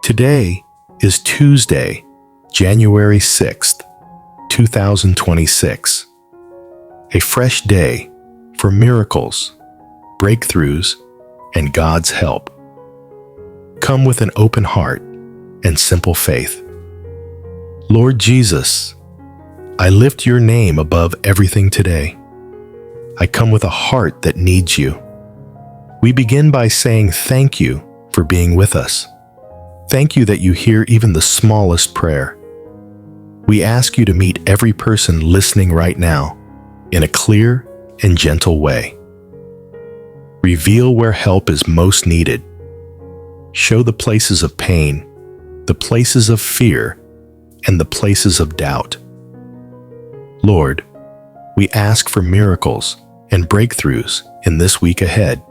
Today is Tuesday, January 6th, 2026. A fresh day for miracles, breakthroughs, and God's help. Come with an open heart and simple faith. Lord Jesus, I lift your name above everything today. I come with a heart that needs you. We begin by saying thank you for being with us. Thank you that you hear even the smallest prayer. We ask you to meet every person listening right now in a clear and gentle way. Reveal where help is most needed. Show the places of pain, the places of fear, and the places of doubt. Lord, we ask for miracles and breakthroughs in this week ahead.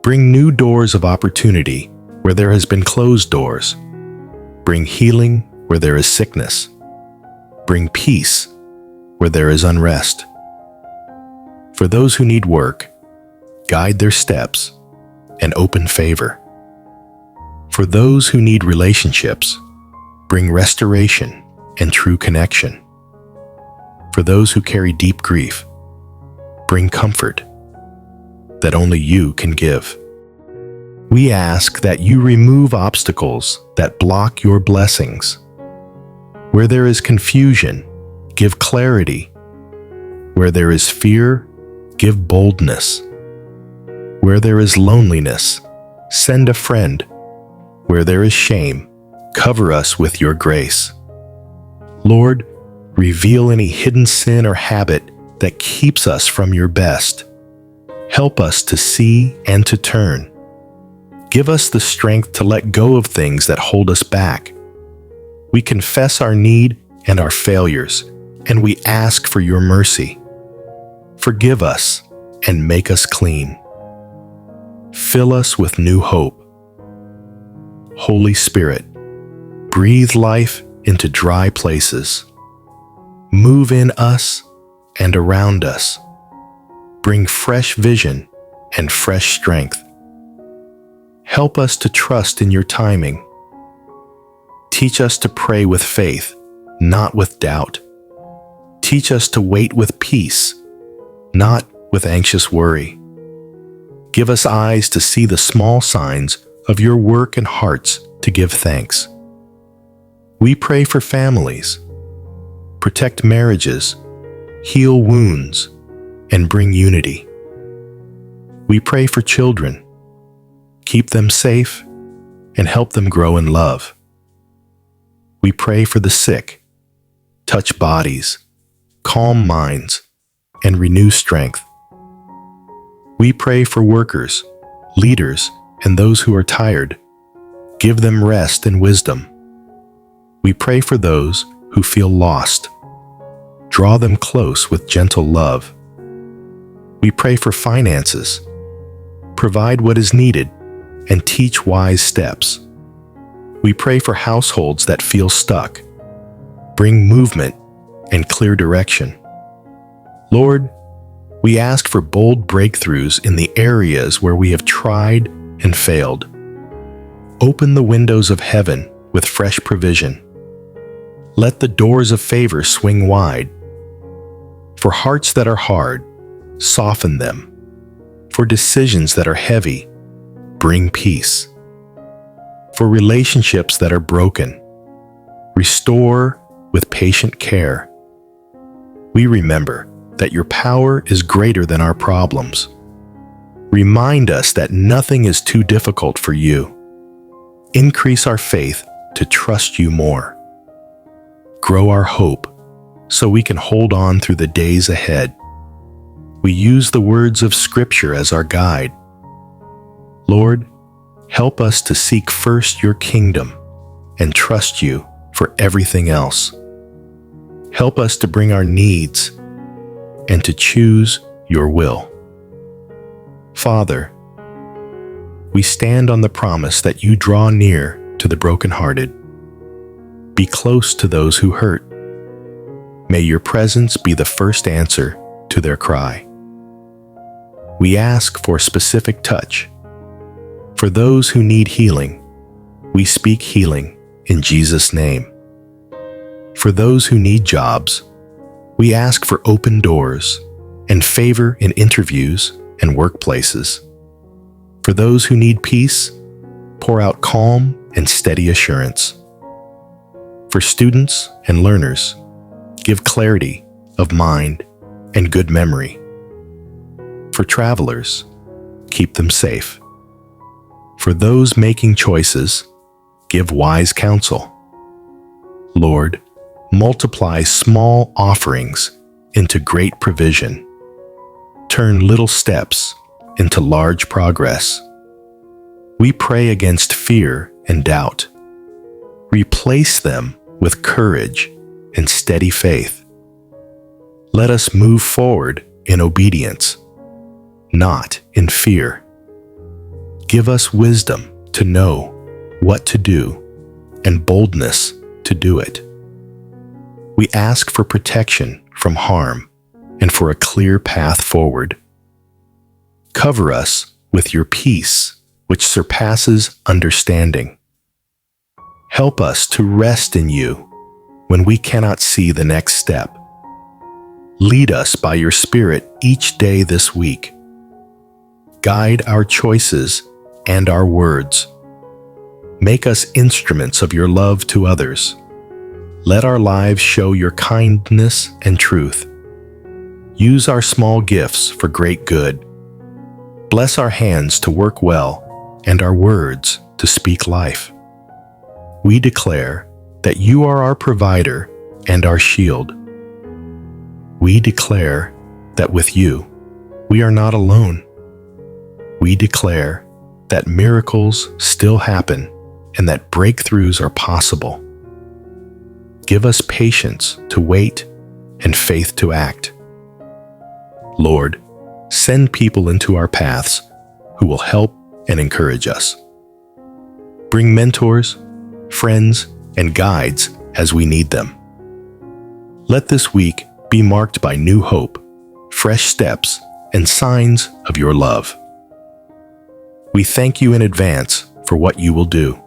Bring new doors of opportunity where there has been closed doors. Bring healing where there is sickness. Bring peace where there is unrest. For those who need work, guide their steps and open favor. For those who need relationships, bring restoration and true connection. For those who carry deep grief, bring comfort that only you can give. We ask that you remove obstacles that block your blessings. Where there is confusion, give clarity. Where there is fear, give boldness. Where there is loneliness, send a friend. Where there is shame, cover us with your grace. Lord, reveal any hidden sin or habit that keeps us from your best. Help us to see and to turn. Give us the strength to let go of things that hold us back. We confess our need and our failures, and we ask for your mercy. Forgive us and make us clean. Fill us with new hope. Holy Spirit, breathe life into dry places. Move in us and around us. Bring fresh vision and fresh strength. Help us to trust in your timing. Teach us to pray with faith, not with doubt. Teach us to wait with peace, not with anxious worry. Give us eyes to see the small signs of your work and hearts to give thanks. We pray for families. Protect marriages, heal wounds, and bring unity. We pray for children. Keep them safe and help them grow in love. We pray for the sick. Touch bodies, calm minds, and renew strength. We pray for workers, leaders, and those who are tired. Give them rest and wisdom. We pray for those who feel lost. Draw them close with gentle love. We pray for finances. Provide what is needed and teach wise steps. We pray for households that feel stuck. Bring movement and clear direction. Lord, we ask for bold breakthroughs in the areas where we have tried and failed. Open the windows of heaven with fresh provision. Let the doors of favor swing wide. For hearts that are hard, soften them. For decisions that are heavy, bring peace. For relationships that are broken, restore with patient care. We remember that your power is greater than our problems. Remind us that nothing is too difficult for you. Increase our faith to trust you more. Grow our hope so we can hold on through the days ahead. We use the words of Scripture as our guide. Lord, help us to seek first your kingdom and trust you for everything else. Help us to bring our needs and to choose your will. Father, we stand on the promise that you draw near to the brokenhearted. Be close to those who hurt. May your presence be the first answer to their cry. We ask for specific touch. For those who need healing, we speak healing in Jesus' name. For those who need jobs, we ask for open doors and favor in interviews and workplaces. For those who need peace, pour out calm and steady assurance. For students and learners, give clarity of mind and good memory. For travelers, keep them safe. For those making choices, give wise counsel. Lord, multiply small offerings into great provision. Turn little steps into large progress. We pray against fear and doubt. Replace them with courage and steady faith. Let us move forward in obedience, not in fear. Give us wisdom to know what to do and boldness to do it. We ask for protection from harm and for a clear path forward. Cover us with your peace, which surpasses understanding. Help us to rest in you when we cannot see the next step. Lead us by your Spirit each day this week. Guide our choices and our words. Make us instruments of your love to others. Let our lives show your kindness and truth. Use our small gifts for great good. Bless our hands to work well and our words to speak life. We declare that you are our provider and our shield. We declare that with you, we are not alone. We declare that miracles still happen and that breakthroughs are possible. Give us patience to wait and faith to act. Lord, send people into our paths who will help and encourage us. Bring mentors, friends, and guides as we need them. Let this week be marked by new hope, fresh steps, and signs of your love. We thank you in advance for what you will do.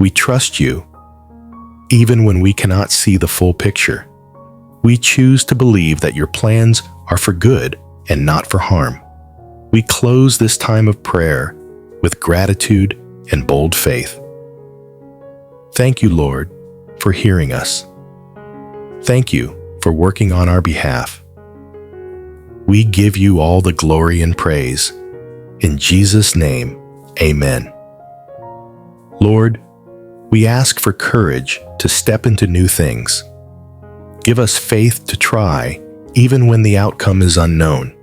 We trust you, even when we cannot see the full picture. We choose to believe that your plans are for good and not for harm. We close this time of prayer with gratitude and bold faith. Thank you, Lord, for hearing us. Thank you for working on our behalf. We give you all the glory and praise. In Jesus' name, amen. Lord, we ask for courage to step into new things. Give us faith to try, even when the outcome is unknown.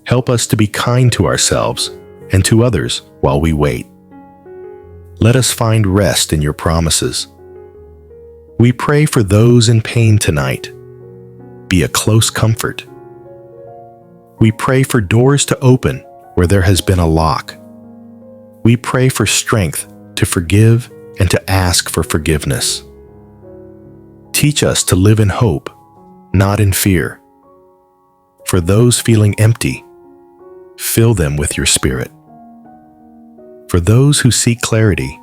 Help us to be kind to ourselves and to others while we wait. Let us find rest in your promises. We pray for those in pain tonight. Be a close comfort. We pray for doors to open where there has been a lock. We pray for strength to forgive and to ask for forgiveness. Teach us to live in hope, not in fear. For those feeling empty, fill them with your Spirit. For those who seek clarity,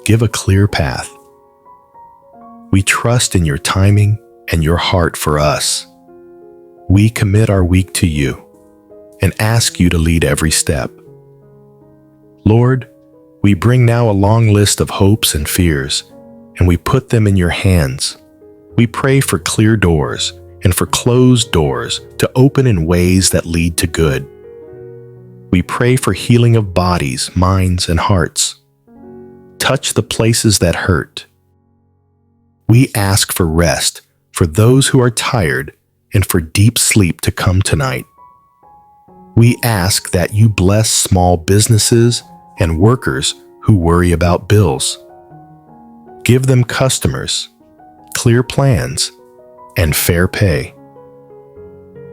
give a clear path. We trust in your timing and your heart for us. We commit our week to you and ask you to lead every step. Lord, we bring now a long list of hopes and fears, and we put them in your hands. We pray for clear doors and for closed doors to open in ways that lead to good. We pray for healing of bodies, minds, and hearts. Touch the places that hurt. We ask for rest for those who are tired and for deep sleep to come tonight. We ask that you bless small businesses and workers who worry about bills. Give them customers, clear plans, and fair pay.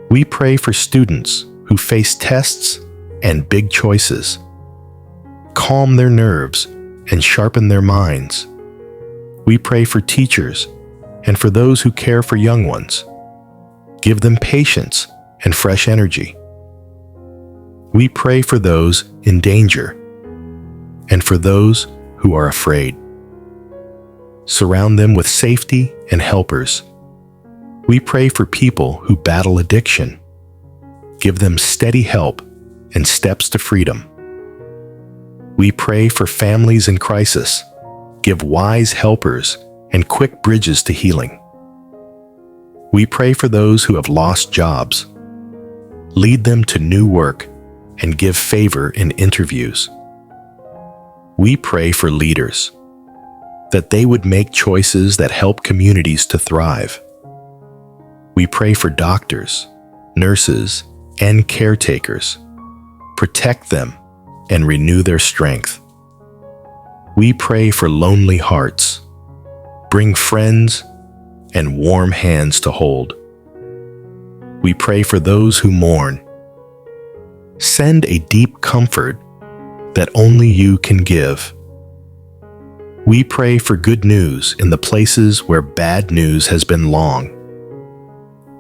We pray for students who face tests and big choices. Calm their nerves and sharpen their minds. We pray for teachers and for those who care for young ones. Give them patience and fresh energy. We pray for those in danger and for those who are afraid. Surround them with safety and helpers. We pray for people who battle addiction. Give them steady help and steps to freedom. We pray for families in crisis. Give wise helpers and quick bridges to healing. We pray for those who have lost jobs. Lead them to new work and give favor in interviews. We pray for leaders, that they would make choices that help communities to thrive. We pray for doctors, nurses, and caretakers. Protect them and renew their strength. We pray for lonely hearts. Bring friends and warm hands to hold. We pray for those who mourn. Send a deep comfort that only you can give. We pray for good news in the places where bad news has been long.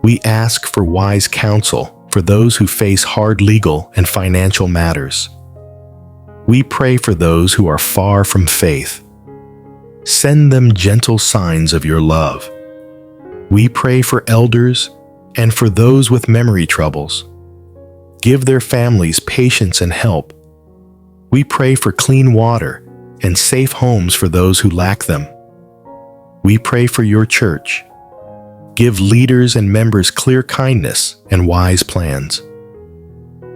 We ask for wise counsel for those who face hard legal and financial matters. We pray for those who are far from faith. Send them gentle signs of your love. We pray for elders and for those with memory troubles. Give their families patience and help. We pray for clean water and safe homes for those who lack them. We pray for your church. Give leaders and members clear kindness and wise plans.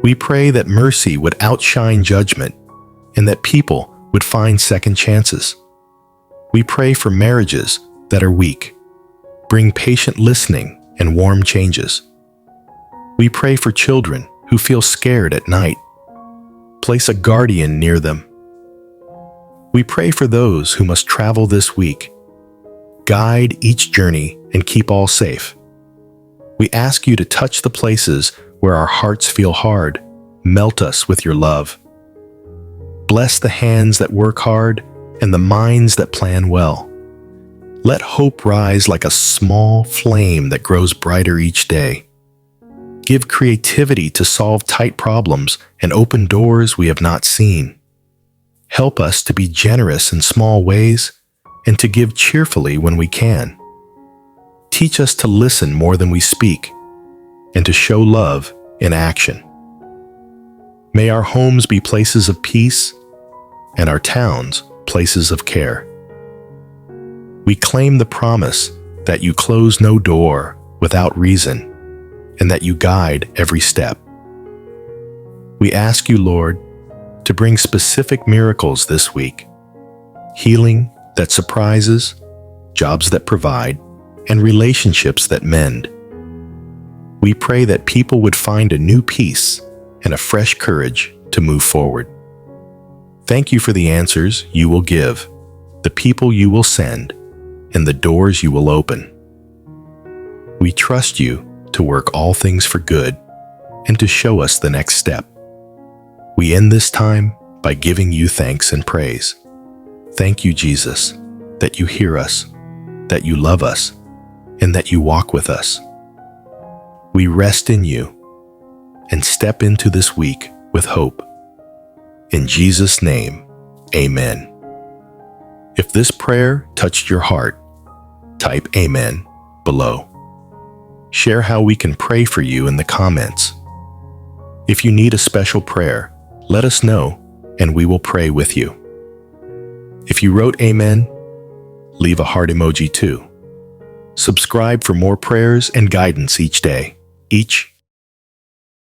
We pray that mercy would outshine judgment and that people would find second chances. We pray for marriages that are weak. Bring patient listening and warm changes. We pray for children who feel scared at night. Place a guardian near them. We pray for those who must travel this week. Guide each journey and keep all safe. We ask you to touch the places where our hearts feel hard. Melt us with your love. Bless the hands that work hard and the minds that plan well. Let hope rise like a small flame that grows brighter each day. Give creativity to solve tight problems and open doors we have not seen. Help us to be generous in small ways and to give cheerfully when we can. Teach us to listen more than we speak and to show love in action. May our homes be places of peace and our towns places of care. We claim the promise that you close no door without reason and that you guide every step. We ask you, Lord, to bring specific miracles this week, healing that surprises, jobs that provide, and relationships that mend. We pray that people would find a new peace and a fresh courage to move forward. Thank you for the answers you will give, the people you will send, and the doors you will open. We trust you to work all things for good and to show us the next step. We end this time by giving you thanks and praise. Thank you, Jesus, that you hear us, that you love us, and that you walk with us. We rest in you and step into this week with hope. In Jesus' name, amen. If this prayer touched your heart, type amen below. Share how we can pray for you in the comments. If you need a special prayer, let us know and we will pray with you. If you wrote amen, leave a heart emoji too. Subscribe for more prayers and guidance each day, each